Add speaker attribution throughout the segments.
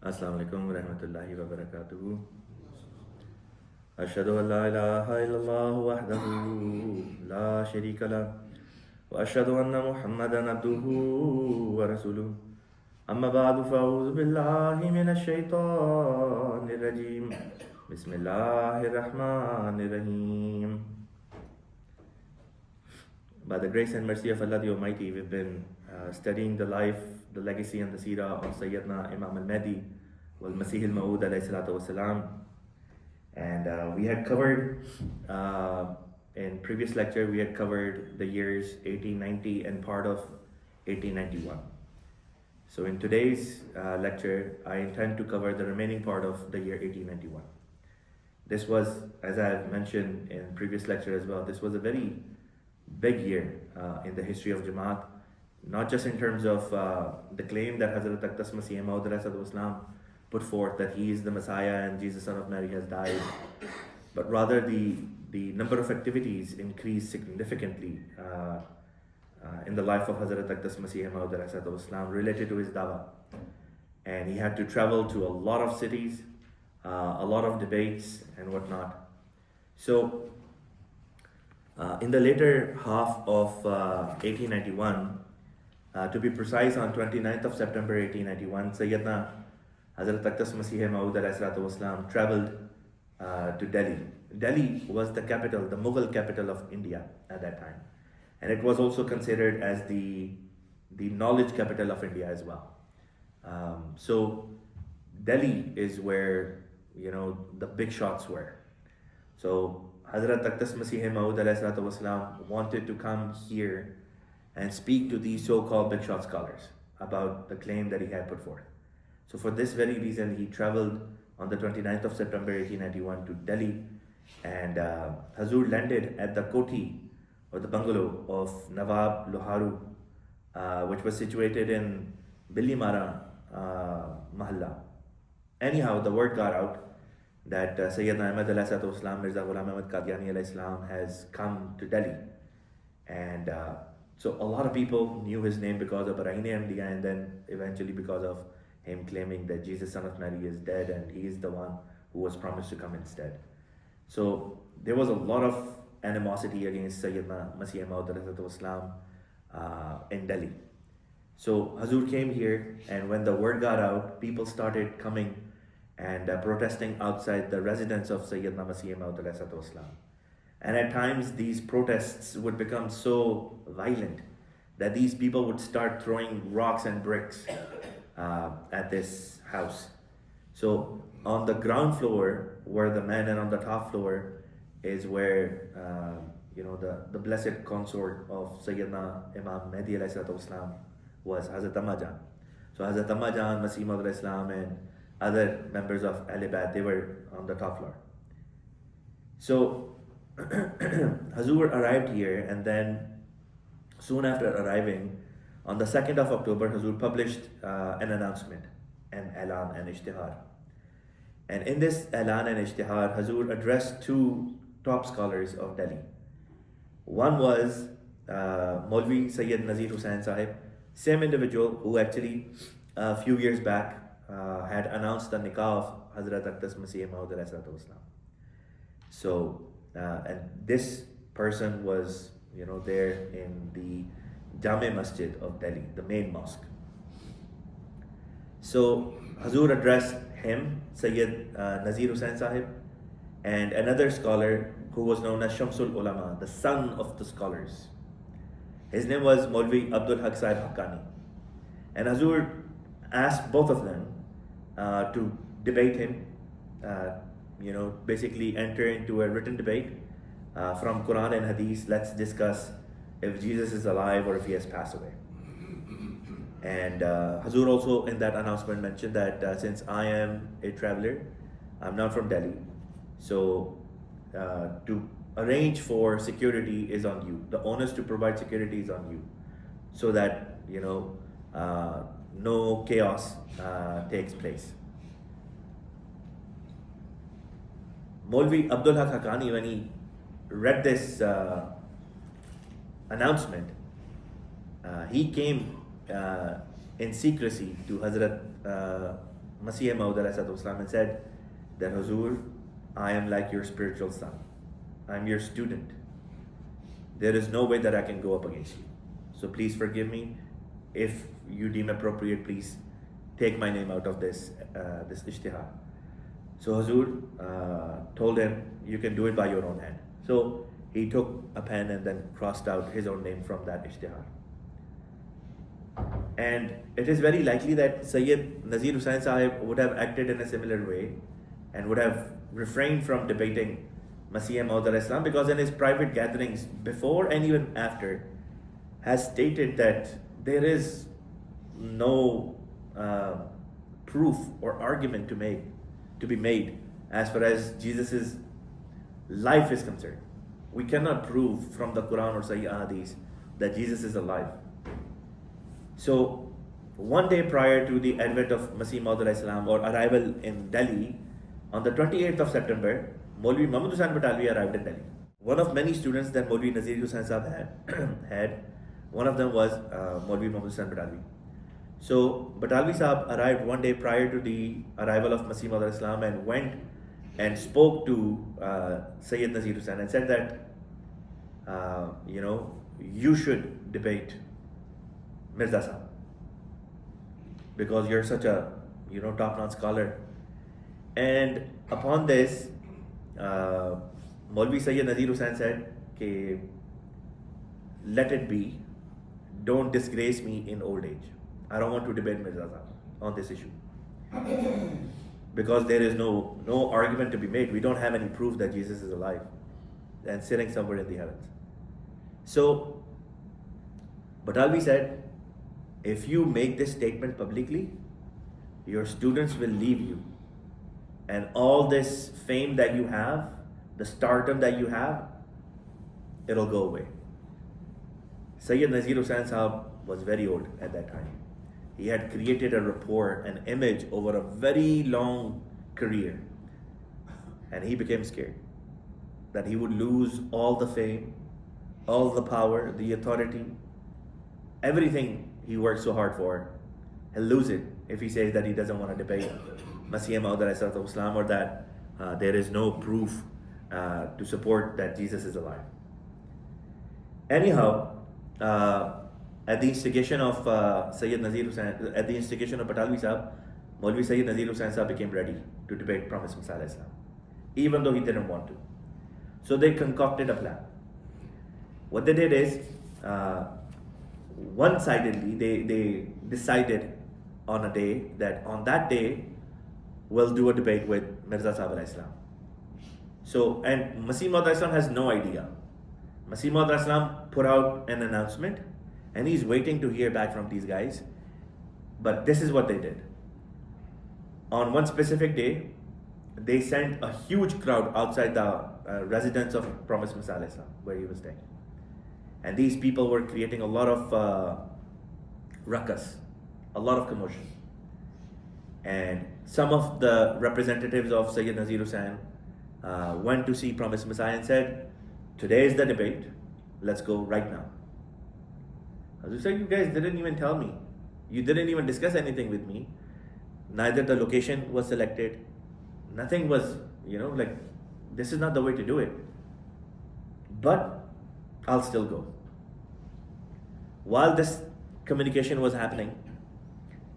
Speaker 1: Assalamu alaikum wa rahmatullahi wa barakatuhu. Ashhadu an la ilaha illallah wahdahu la sharika lah wa ashhadu anna Muhammadan abduhu wa rasuluh. Amma ba'du fa'udhu billahi minash shaitanir rajim. Bismillahir rahmanir rahim. By the grace and mercy of Allah the Almighty, we've been studying the life, the legacy and the Seerah of Syedna Imam al-Mahdi wal Masih al-Ma'ud alayhi salatu wasalam. And we had covered, in previous lecture, we had covered the years 1890 and part of 1891. So in today's lecture, I intend to cover the remaining part of the year 1891. This was, as I have mentioned in previous lecture as well, this was a very big year in the history of Jamaat, not just in terms of the claim that Hazrat Masih Maud put forth that he is the Messiah and Jesus son of Mary has died, but rather the number of activities increased significantly in the life of Hazrat Masih Maud related to his dawah. And he had to travel to a lot of cities, a lot of debates and whatnot. So in the later half of 1891, to be precise, on 29th of September 1891, Syedna Hazrat Masih Maud traveled to Delhi. Delhi was the capital, the Mughal capital of India at that time. And it was also considered as the knowledge capital of India as well. So Delhi is where, the big shots were. So Hazrat Masih Maud wanted to come here and speak to these so-called big shot scholars about the claim that he had put forth. So for this very reason, he traveled on the 29th of September 1891 to Delhi, and Hazur landed at the Koti, or the bungalow of Nawab Loharu, which was situated in Billimara Mahalla. Anyhow, the word got out that Syedna Mirza Ghulam Ahmad Qadiani has come to Delhi. And so a lot of people knew his name because of Bahraini Ahmadiyya, and then eventually because of him claiming that Jesus son of Mary is dead and he is the one who was promised to come instead. So there was a lot of animosity against Syedna Masih Maud in Delhi. So Hazur came here, and when the word got out, people started coming and protesting outside the residence of Syedna Masih Maud. And at times these protests would become so violent that these people would start throwing rocks and bricks at this house. So on the ground floor were the men, and on the top floor is where the blessed consort of Sayyidina Imam Mahdi was Hazrat Jan. So Hazrat Jan, Masih Maud and other members of Al-Ibad, they were on the top floor. So Hazur arrived here, and then soon after arriving, on the 2nd of October, Hazur published an announcement, an Alan and Ishtihar. And in this Alan and Ishtihar, Hazur addressed two top scholars of Delhi. One was Molvi Sayyid Nazeer Hussain Sahib, same individual who actually a few years back had announced the nikah of Hazrat Masih Maud. So, and this person was, there in the Jame Masjid of Delhi, the main mosque. So Hazur addressed him, Sayyid Nazeer Hussain Sahib, and another scholar who was known as Shamsul Ulama, the son of the scholars. His name was Molvi al-Haqq Sahib Haqqani. And Hazur asked both of them to debate him, basically enter into a written debate from Quran and Hadith. Let's discuss if Jesus is alive or if he has passed away. And Hazur also in that announcement mentioned that since I am a traveler, I'm not from Delhi, so to arrange for security is on you. The onus to provide security is on you, so that no chaos takes place. Molvi al-Haqq Haqqani, when he read this announcement, he came in secrecy to Hazrat Masih Maud and said that, Huzur, I am like your spiritual son. I'm your student. There is no way that I can go up against you. So please forgive me. If you deem appropriate, please take my name out of this ishtihar. So Huzur told him, you can do it by your own hand. So he took a pen and then crossed out his own name from that ishtihar. And it is very likely that Sayyid Nazeer Hussain Sahib would have acted in a similar way and would have refrained from debating Masih Maud al-Islam, because in his private gatherings before and even after has stated that there is no proof or argument to be made as far as Jesus' life is concerned. We cannot prove from the Quran or Sahih Hadith that Jesus is alive. So one day prior to the advent of Masih Maud al-Islam or arrival in Delhi, on the 28th of September, Molvi Muhammad Batalvi arrived in Delhi. One of many students that Molvi Nazeer Hussain Sahib had, one of them was Molvi Muhammad Batalvi. So Batalvi Sahib arrived one day prior to the arrival of Masih Maud al-Islam and went and spoke to Sayyid Nazeer Hussain and said that, you should debate Mirza Sahib, because you're such a top-notch scholar. And upon this, Molvi Sayyid Nazeer Hussain said, let it be, don't disgrace me in old age. I don't want to debate Mirza Sahib on this issue, because there is no argument to be made. We don't have any proof that Jesus is alive and sitting somewhere in the heavens. So Batalvi said, if you make this statement publicly, your students will leave you, and all this fame that you have, the stardom that you have, it'll go away. Sayyid Nazeer Hussain Sahib was very old at that time. He had created a rapport, an image over a very long career, and he became scared that he would lose all the fame, all the power, the authority, everything he worked so hard for. He'll lose it if he says that he doesn't want to debate Masih Maud al-Islam, or that there is no proof to support that Jesus is alive. Anyhow, at the instigation of Sayyid Nazeer Hussain, at the instigation of Batalvi Sahib, Molvi Sayyid Nazeer Hussain Sahib became ready to debate Promised Messiah Islam, even though he didn't want to. So they concocted a plan. What they did is, one-sidedly, they decided on a day that on that day we'll do a debate with Mirza Sahib al-Islam. So, and Masih Maud al-Islam has no idea. Masih Maud al-Islam put out an announcement and he's waiting to hear back from these guys. But this is what they did. On one specific day, they sent a huge crowd outside the residence of Promised Messiah Islam, where he was staying. And these people were creating a lot of ruckus, a lot of commotion. And some of the representatives of Sayyid Nazeer Hussain went to see Promised Messiah and said, today is the debate, let's go right now. As I said, you guys didn't even tell me. You didn't even discuss anything with me. Neither the location was selected. Nothing was, this is not the way to do it. But I'll still go. While this communication was happening,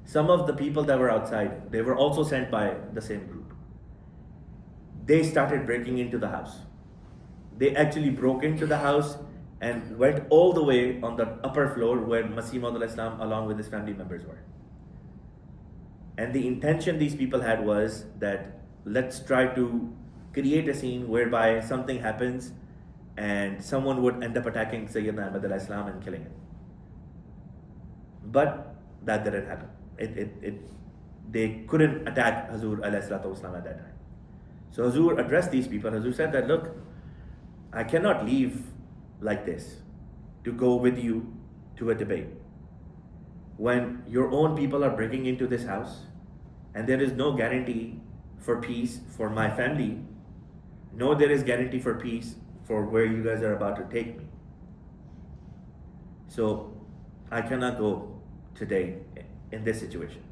Speaker 1: some of the people that were outside, they were also sent by the same group. They started breaking into the house. They actually broke into the house and went all the way on the upper floor where Masih Maud al-Islam along with his family members were. And the intention these people had was that let's try to create a scene whereby something happens and someone would end up attacking Syedna Ahmad al-Islam and killing him. But that didn't happen. They couldn't attack Hazur al-Islam at that time. So Hazur addressed these people. Hazur said that, look, I cannot leave like this to go with you to a debate when your own people are breaking into this house and there is no guarantee for peace for my family, no there is guarantee for peace for where you guys are about to take me. So I cannot go today in this situation.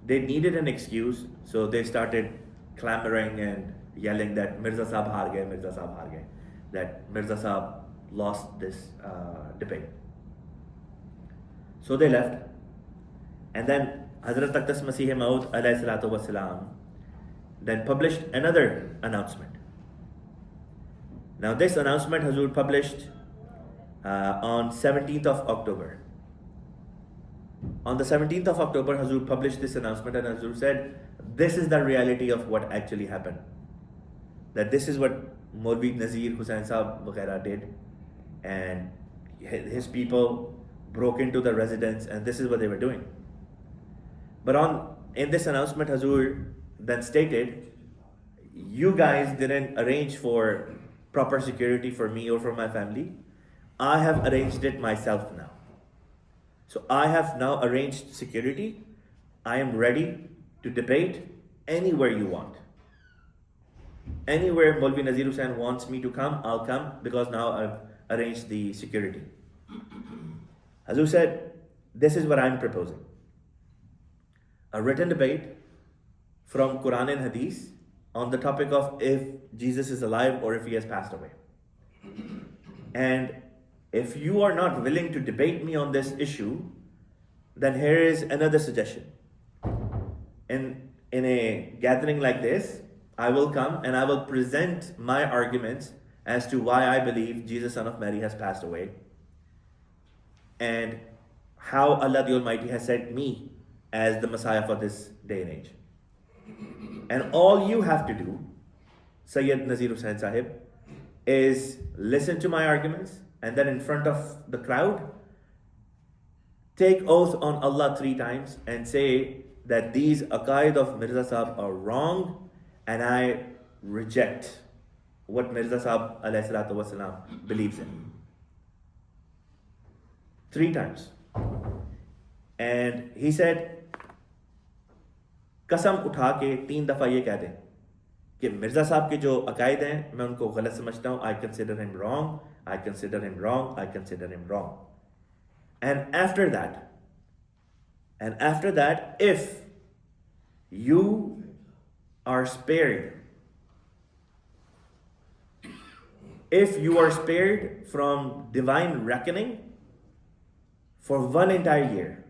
Speaker 1: they needed an excuse, so they started clamoring and yelling that Mirza Sahab haar gaye, Mirza Sahab haar gaye, that Mirza Sahab lost this debate. So they left, and then Hazrat Aqdas Masih Maud alayhi salatu wasalam then published another announcement. Now this announcement Hazur published on 17th of October. On the 17th of October, Hazur published this announcement, and Hazur said, this is the reality of what actually happened. That this is what Molvi Nazeer, Hussein Sahab Waghaira did, and his people broke into the residence, and this is what they were doing. But in this announcement, Hazur then stated, you guys didn't arrange for proper security for me or for my family. I have arranged it myself now. So I have now arranged security. I am ready to debate anywhere you want. Anywhere Molvi Nazeer Hussain wants me to come, I'll come, because now I've arranged the security. Hazur said, this is what I'm proposing. A written debate from Quran and Hadith on the topic of if Jesus is alive or if he has passed away. And if you are not willing to debate me on this issue, then here is another suggestion. In a gathering like this, I will come and I will present my arguments as to why I believe Jesus, son of Mary, has passed away, and how Allah the Almighty has sent me as the Messiah for this day and age. And all you have to do, Sayyid Nazeer Hussain Sahib, is listen to my arguments, and then in front of the crowd, take oath on Allah 3 times and say that these aqaid of Mirza Sahab are wrong, and I reject what Mirza Sahab alayhi salatu wasalam believes in. 3 times. And he said, कसम उठा के 3 दफ़ा ये कह दें कि मिर्ज़ा साहब के जो अकायद हैं मैं उनको गलत समझता हूँ. I consider him wrong, I consider him wrong, I consider him wrong. And after that, if you are spared, if you are spared from divine reckoning for 1 entire year,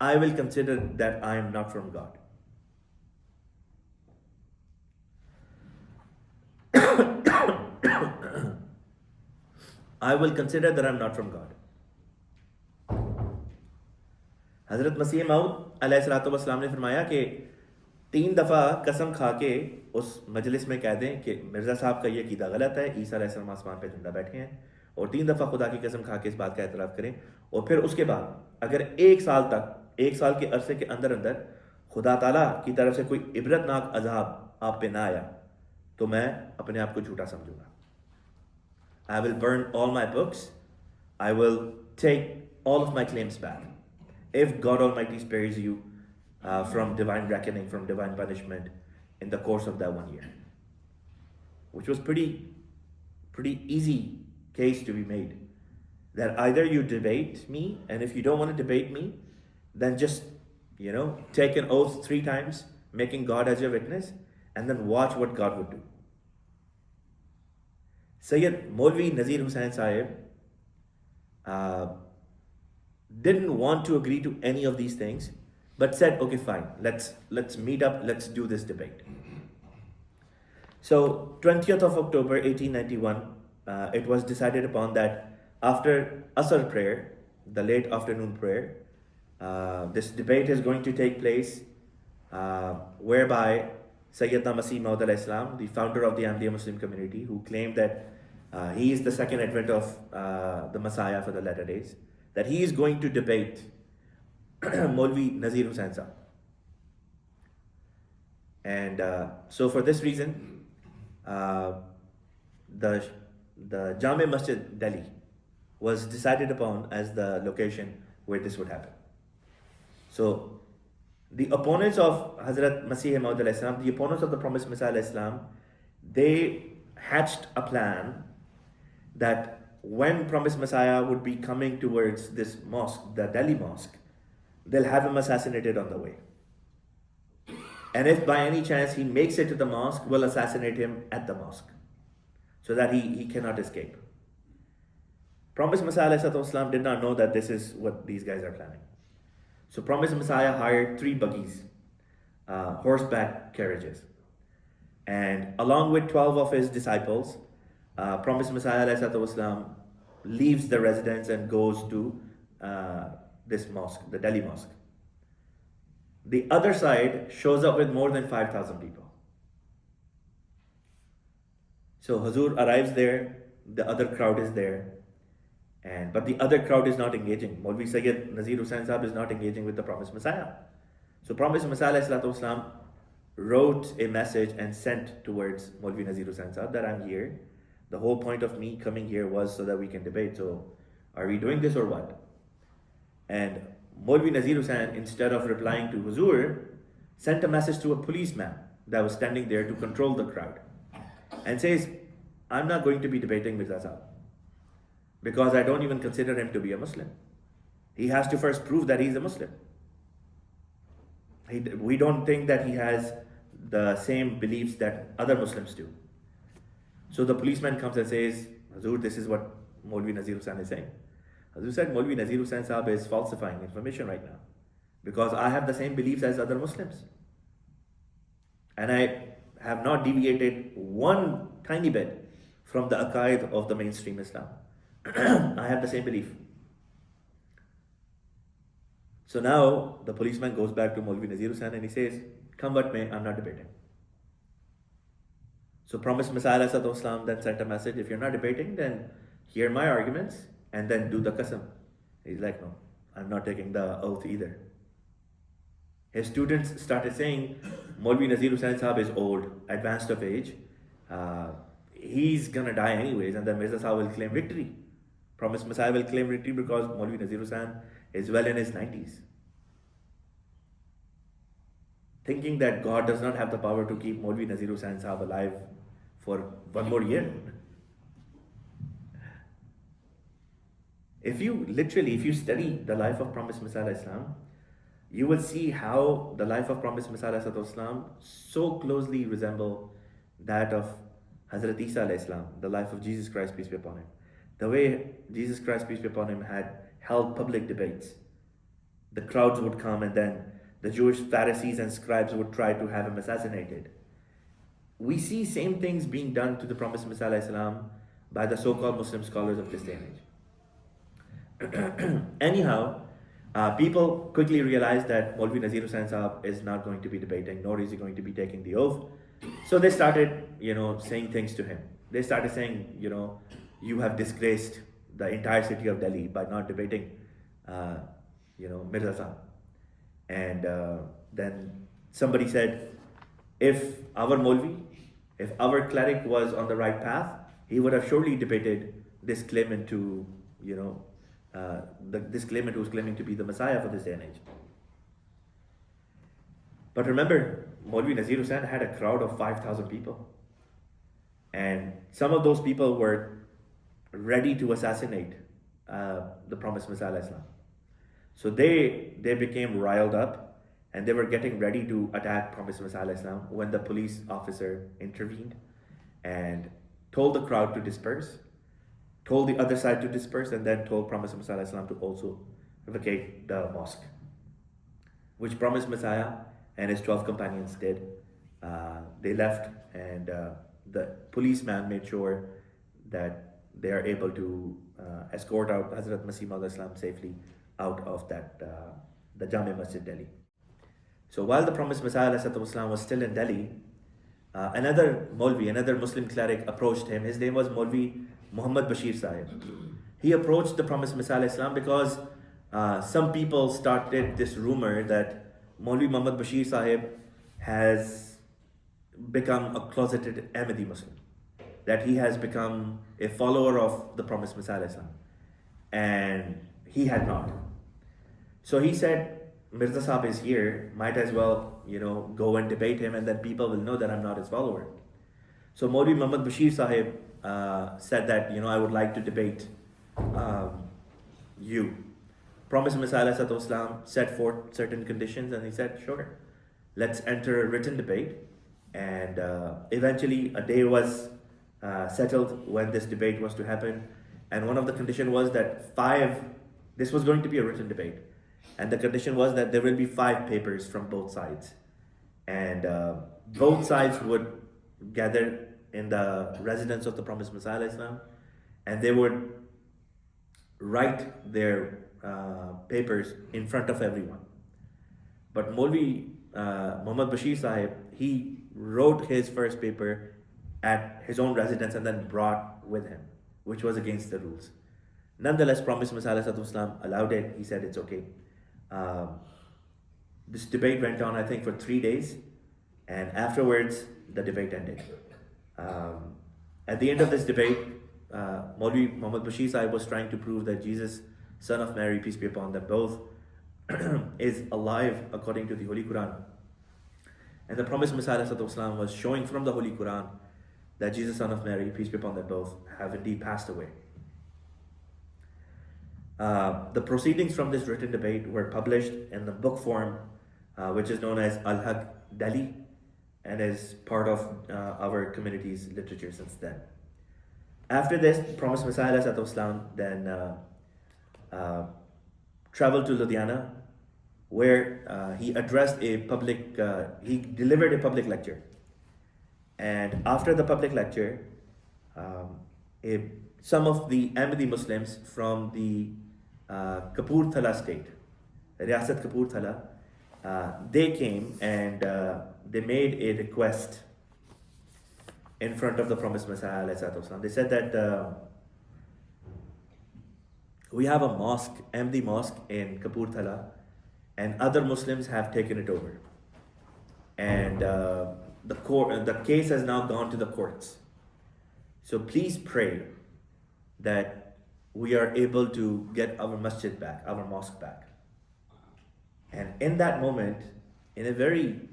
Speaker 1: I will consider that I am not from God. I will consider that I am not from God. हज़रत मसीह मऊद अलैहिस्सलातु वस्सलाम ने फरमाया कि 3 दफ़ा कसम खा के उस मजलिस में कह दें कि मिर्ज़ा साहब का ये कीदा गलत है, ईसा अलैहिस्सलाम आसमान पे जिंदा बैठे हैं, और 3 दफ़ा खुदा की कसम खा के इस बात का एतराफ़ करें. और फिर उसके बाद अगर 1 साल के अरसे के अंदर खुदा ताला की तरफ से कोई इबरतनाक अज़ाब आप पे ना आया, तो मैं अपने आप को झूठा समझूंगा. I will burn all my books. I will take all of my claims back. If God Almighty spares you from divine reckoning, from divine punishment in the course of that 1 year. Which was pretty easy case to be made. That either you debate me, and if you don't want to debate me, then just, take an oath 3 times, making God as your witness, and then watch what God would do. Sayyid Molvi Nazeer Hussain Sahib didn't want to agree to any of these things, but said, okay, fine, let's meet up, let's do this debate. So 20th of October 1891, it was decided upon that after Asr prayer, the late afternoon prayer, this debate is going to take place, whereby Syedna Masih Maud alayhi salam, the founder of the Ahmadiyya Muslim Community, who claimed that he is the second advent of the Messiah for the latter days, that he is going to debate Molvi Nazeer Hussain Sahib. And so for this reason, the Jame Masjid Delhi was decided upon as the location where this would happen. So the opponents of Hazrat Masih Maud alayhi salam, the opponents of the promised Messiah alayhi salam, they hatched a plan that when promised Messiah would be coming towards this mosque, the Delhi mosque, they'll have him assassinated on the way. And if by any chance he makes it to the mosque, we'll assassinate him at the mosque so that he cannot escape. Promised Messiah ﷺ did not know that this is what these guys are planning. So Promised Messiah hired 3 buggies, horseback carriages. And along with 12 of his disciples, Promised Messiah ﷺ leaves the residence and goes to this mosque, the Delhi mosque. The other side shows up with more than 5,000 people. So Hazur arrives there, the other crowd is there, but the other crowd is not engaging. Molvi Sayyid Nazeer Hussain Sahib is not engaging with the Promised Messiah. So Promised Messiah ﷺ wrote a message and sent towards Molvi Nazeer Hussain Sahib that I'm here. The whole point of me coming here was so that we can debate. So are we doing this or what? And Molvi Nazeer Hussain, instead of replying to Huzur, sent a message to a policeman that was standing there to control the crowd and says, I'm not going to be debating Mirza Sahib because I don't even consider him to be a Muslim. He has to first prove that he's a Muslim. We don't think that he has the same beliefs that other Muslims do. So the policeman comes and says, Hazur, this is what Molvi Nazeer Hussain is saying. Hazur said, Molvi Nazeer Hussain Sahib is falsifying information right now because I have the same beliefs as other Muslims. And I have not deviated one tiny bit from the aqaid of the mainstream Islam. I have the same belief. So now the policeman goes back to Molvi Nazeer Hussain and he says, come what may, I'm not debating. So Promised Messiah ﷺ then sent a message, if you're not debating, then hear my arguments and then do the qasam. He's like, no, I'm not taking the oath either. His students started saying, Molvi Nazeer Hussain Sahib is old, advanced of age. He's gonna die anyways, and then Mirza Sahib will claim victory. Promised Messiah will claim victory because Molvi Nazeer Hussain is well in his 90s. Thinking that God does not have the power to keep Molvi Nazeer Hussain Sahib alive for one more year. If you study the life of Promised Messiah Islam, you will see how the life of Promised Messiah Islam so closely resemble that of Hazrat Isa Islam, the life of Jesus Christ, peace be upon him. The way Jesus Christ, peace be upon him, had held public debates. The crowds would come and then the Jewish Pharisees and scribes would try to have him assassinated. We see same things being done to the Promised Messiah Islam by the so-called Muslim scholars of this day and age. Anyhow, people quickly realized that Molvi Nazeer Hussain Sahib is not going to be debating, nor is he going to be taking the oath. So they started, saying things to him. They started saying, you have disgraced the entire city of Delhi by not debating, Mirza Sahib. And then somebody said, if our Molvi, if our cleric was on the right path, he would have surely debated this claimant to, this claimant who was claiming to be the Messiah for this day and age. But remember, Molvi Nazeer Hussain had a crowd of 5,000 people. And some of those people were ready to assassinate the Promised Messiah Islam. So they became riled up and they were getting ready to attack Promised Messiah Islam when the police officer intervened and told the crowd to disperse, told the other side to disperse, and then told Promised Messiah Islam to also vacate the mosque, which Promised Messiah and his 12 companions did. They left and the policeman made sure that they are able to escort out Hazrat Masih Maud Islam safely out of that the Jami Masjid Delhi. So while the Promised Messiah was still in Delhi, another Molvi, another Muslim cleric approached him. His name was Molvi Muhammad Bashir Sahib. He approached the Promised Messiah Islam because some people started this rumor that Molvi Muhammad Bashir Sahib has become a closeted Ahmadi Muslim, that he has become a follower of the Promised Messiah Islam, and he had not. So he said, Mirza Sahib is here, might as well, go and debate him, and then people will know that I'm not his follower. So Molvi Muhammad Bashir Sahib said that, I would like to debate you. Promised Messiah set forth certain conditions, and he said, sure, let's enter a written debate. And eventually a day was settled when this debate was to happen. And one of the conditions was that this was going to be a written debate. And the condition was that there will be 5 papers from both sides. And both sides would gather in the residence of the Promised Messiah Islam, and they would write their papers in front of everyone. But Molvi Muhammad Bashir Sahib, he wrote his first paper at his own residence and then brought with him, which was against the rules. Nonetheless, Promised Messiah Islam allowed it. He said it's okay. This debate went on, I think, for 3 days, and afterwards the debate ended. At the end of this debate, Molvi Muhammad Bashir Sahib was trying to prove that Jesus, son of Mary, peace be upon them both, is alive according to the Holy Quran. And the Promised Messiah Islam was showing from the Holy Quran that Jesus, son of Mary, peace be upon them both, have indeed passed away. The proceedings from this written debate were published in the book form, which is known as al-Haqq Delhi, and is part of our community's literature since then. After this, Promised Messiah Islam then traveled to Ludhiana, where he delivered a public lecture. And after the public lecture, some of the Ahmadi Muslims from the Kapurthala state, Riyasat Kapurthala, they came and they made a request in front of the Promised Messiah. They said that we have a mosque, Ahmadi mosque in Kapurthala, and other Muslims have taken it over. And the case has now gone to the courts. So please pray that we are able to get our masjid back, our mosque back. And in that moment, in a very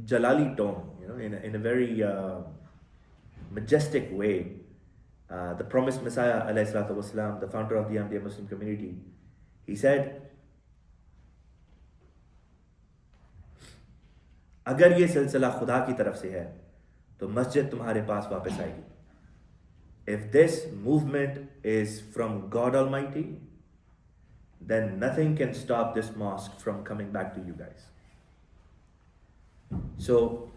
Speaker 1: Jalali tone, in a very majestic way, the Promised Messiah ﷺ, the founder of the Ahmadiyya Muslim Community, he said, अगर ये सिलसिला खुदा की तरफ से है तो मस्जिद तुम्हारे पास वापस आएगी. If this movement is from God Almighty, then nothing can stop this mosque from coming back to you guys. So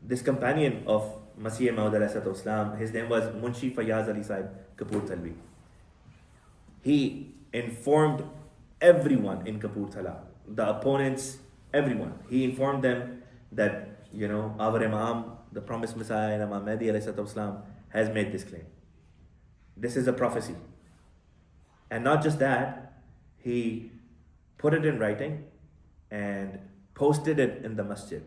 Speaker 1: this companion of Masih Maud, his name was Munshi Fayaz Ali Sahib Kapurthalvi. He informed everyone in Kapurthala, the opponents, everyone. He informed them that, our Imam, the Promised Messiah, Imam Mahdi has made this claim. This is a prophecy. And not just that, he put it in writing and posted it in the masjid.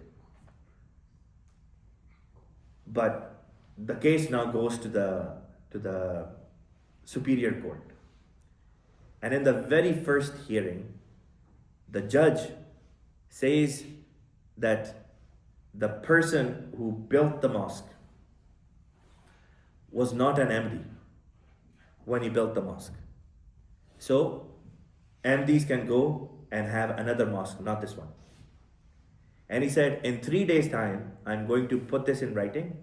Speaker 1: But the case now goes to the superior court. And in the very first hearing, the judge says that the person who built the mosque was not an Ahmadi when he built the mosque. So Ahmadis can go and have another mosque, not this one. And he said, in 3 days' time, I'm going to put this in writing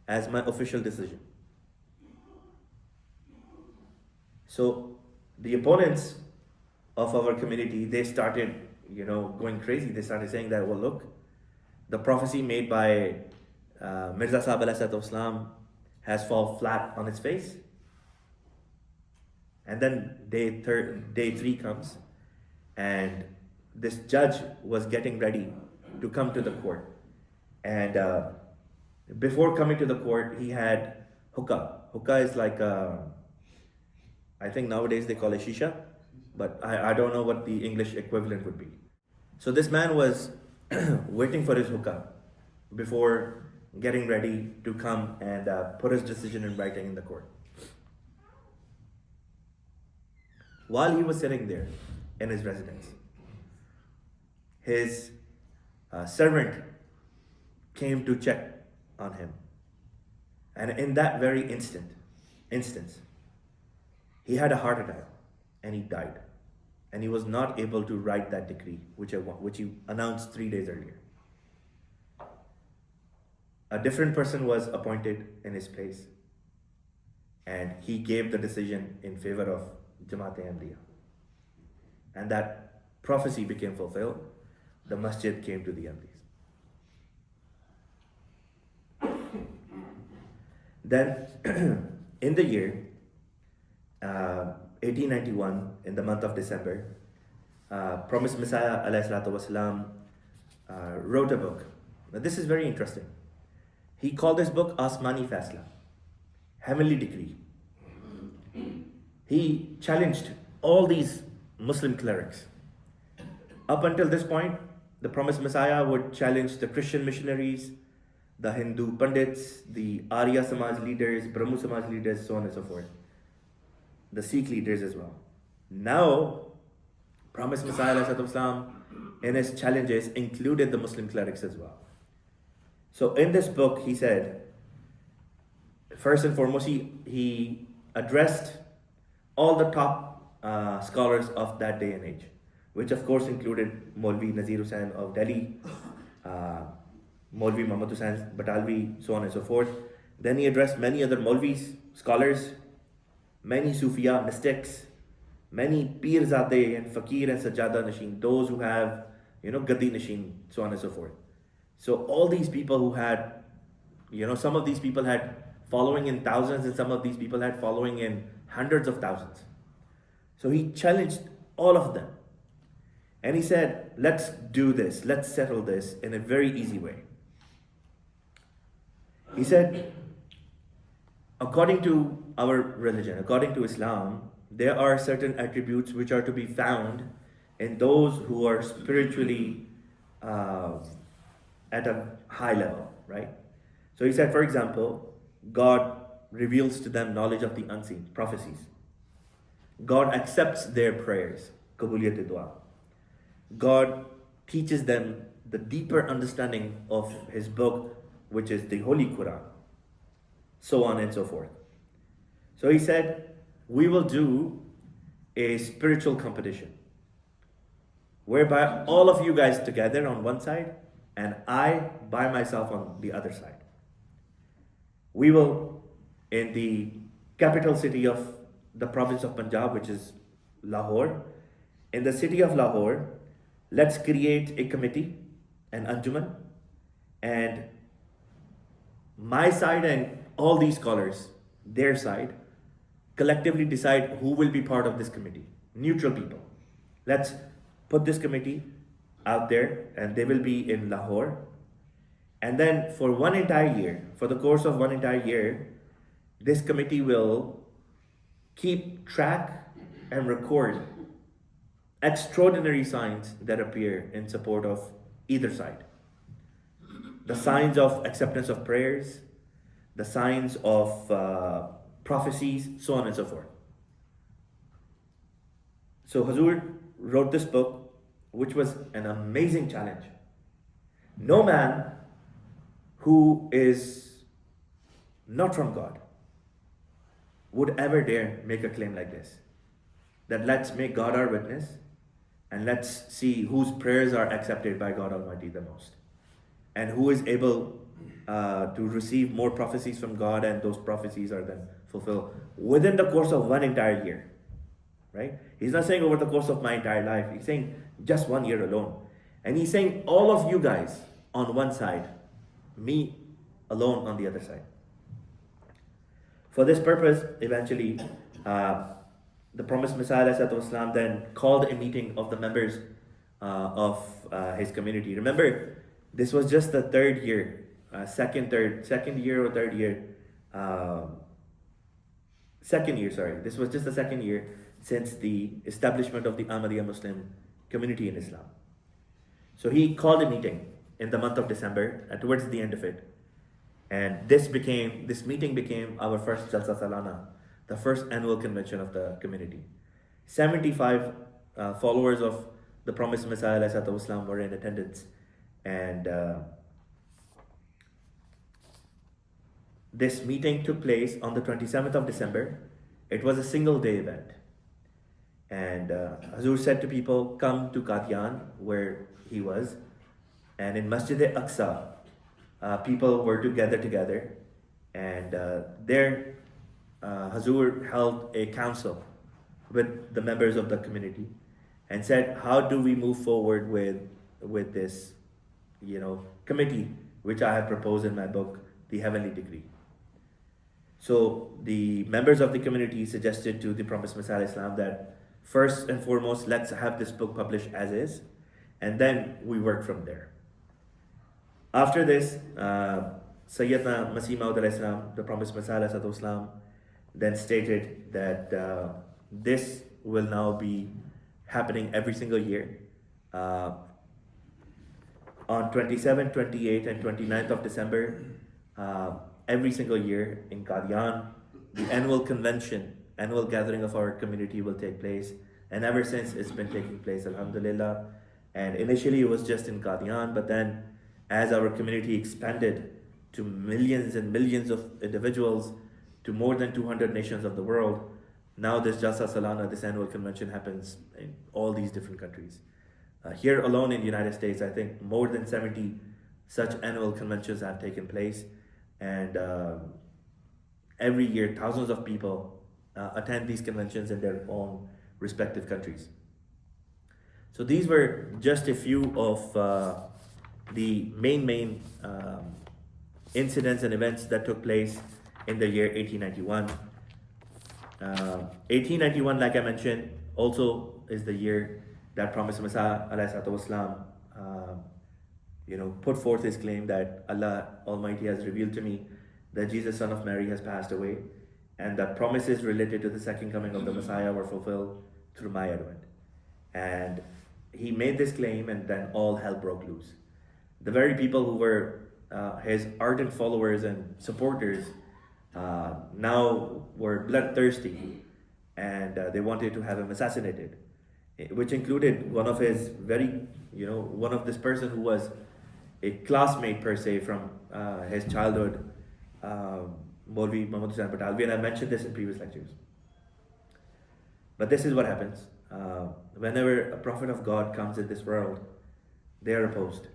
Speaker 1: as my official decision. So the opponents of our community, they started, going crazy. They started saying that, well, look, the prophecy made by Mirza Sahib ﷺ has fallen flat on its face. And then day 3 comes, and this judge was getting ready to come to the court. And before coming to the court, he had hookah. Hookah is like, I think nowadays they call it shisha, but I don't know what the English equivalent would be. So this man was waiting for his hookah before getting ready to come and put his decision in writing in the court. While he was sitting there in his residence, his servant came to check on him. And in that very instance, he had a heart attack and he died. And he was not able to write that decree, which he announced 3 days earlier. a different person was appointed in his place, and he gave the decision in favor of Jamaat-e-Ahmadiyya. And that prophecy became fulfilled. The masjid came to the Ahmadis. Then, in the year 1891, in the month of December, Promised Messiah ﷺ wrote a book. Now, this is very interesting. He called this book Aasmāni Faisla, Heavenly Decree. He challenged all these Muslim clerics. Up until this point, the Promised Messiah would challenge the Christian missionaries, the Hindu Pandits, the Arya Samaj leaders, Brahmo Samaj leaders, so on and so forth. The Sikh leaders as well. Now, Promised Messiah ﷺ, in his challenges, included the Muslim clerics as well. So in this book, he said, first and foremost, he addressed all the top scholars of that day and age, which of course included Molvi Nazeer Hussain of Delhi, Molvi Muhammad Batalvi, so on and so forth. Then he addressed many other Molvis, scholars, many sufia, mystics, many peer zade and faqeer and sajjada nashin, those who have, gadi nashin, so on and so forth. So all these people who had, some of these people had following in thousands, and some of these people had following in hundreds of thousands. So he challenged all of them. And he said, let's do this, let's settle this in a very easy way. He said, according to our religion, according to Islam, there are certain attributes which are to be found in those who are spiritually at a high level, right? So he said, for example, God reveals to them knowledge of the unseen, prophecies. God accepts their prayers, qabuliyat dua. God teaches them the deeper understanding of his book, which is the Holy Quran, so on and so forth. So he said, we will do a spiritual competition, whereby all of you guys together on one side, and I by myself on the other side. We will, in the capital city of the province of Punjab, which is Lahore, in the city of Lahore, let's create a committee, an anjuman, and my side and all these scholars, their side, collectively decide who will be part of this committee. Neutral people. Let's put this committee out there, and they will be in Lahore. And then for one entire year, for the course of one entire year, this committee will keep track and record extraordinary signs that appear in support of either side. The signs of acceptance of prayers, the signs of prophecies, so on and so forth. So Hazur wrote this book, which was an amazing challenge. No man who is not from God would ever dare make a claim like this. That let's make God our witness, and let's see whose prayers are accepted by God Almighty the most, and who is able to receive more prophecies from God, and those prophecies are then fulfilled within the course of one entire year. Right? He's not saying over the course of my entire life. He's saying just 1 year alone. And he's saying all of you guys on one side, me alone on the other side. For this purpose, eventually, the Promised Messiah ﷺ then called a meeting of the members of his community. Remember, this was just the third year, second year or third year. This was just the second year since the establishment of the Ahmadiyya Muslim Community in Islam. So he called a meeting in the month of December, towards the end of it. And this meeting became our first Jalsa Salana, the first annual convention of the community. 75 followers of the Promised Messiah ﷺ were in attendance. And this meeting took place on the 27th of December. It was a single day event. And Hazur said to people, come to Qadiani, where he was, and in Masjid al-Aqsa, people were to gather together, and there Hazur held a council with the members of the community and said, how do we move forward with this, committee which I have proposed in my book, The Heavenly Decree. So the members of the community suggested to the Promised Messiah Islam that first and foremost, let's have this book published as is, and then we work from there. After this, Syedna Masih Maud Islam, the Promised Messiah Islam, then stated that this will now be happening every single year. On 27, 28, and 29th of December, every single year in Qadiani, the annual gathering of our community will take place. And ever since, it's been taking place, alhamdulillah. And initially it was just in Qadiani, but then as our community expanded to millions and millions of individuals, to more than 200 nations of the world, now this Jalsa Salana, this annual convention, happens in all these different countries. Here alone in the United States, I think more than 70 such annual conventions have taken place. And every year, thousands of people attend these conventions in their own respective countries. So these were just a few of the main incidents and events that took place in the year 1891. 1891, like I mentioned, also is the year that Promised Messiah ﷺ, put forth his claim that Allah Almighty has revealed to me that Jesus, son of Mary, has passed away, and that promises related to the second coming of the Messiah were fulfilled through my advent. And he made this claim, and then all hell broke loose. The very people who were his ardent followers and supporters now were bloodthirsty, and they wanted to have him assassinated, which included one of his one of this person who was a classmate per se from his childhood, Molvi Muhammad Batalvi, and I mentioned this in previous lectures. But this is what happens. Whenever a prophet of God comes in this world, they are opposed.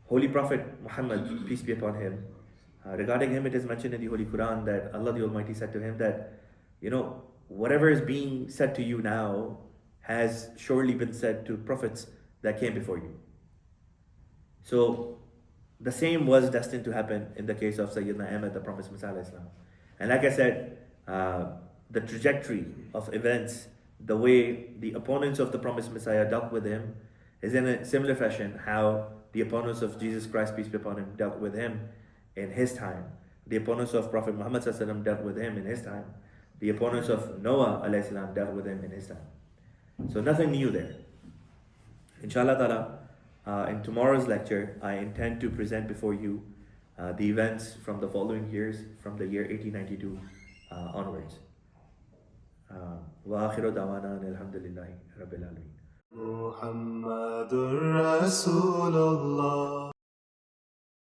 Speaker 1: Holy Prophet Muhammad, peace be upon him, regarding him it is mentioned in the Holy Quran that Allah the Almighty said to him that, whatever is being said to you now has surely been said to prophets that came before you. So the same was destined to happen in the case of Syedna Ahmad, the Promised Messiah Islam. And like I said, the trajectory of events, the way the opponents of the Promised Messiah dealt with him, is in a similar fashion how the opponents of Jesus Christ, peace be upon him, dealt with him in his time. The opponents of Prophet Muhammad dealt with him in his time. The opponents of Noah dealt with him in his time. So nothing new there. Inshallah ta'ala, in tomorrow's lecture, I intend to present before you the events from the following years, from the year 1892 onwards. وآخر دعوانا الحمد لله رب العالمين. محمد رسول الله.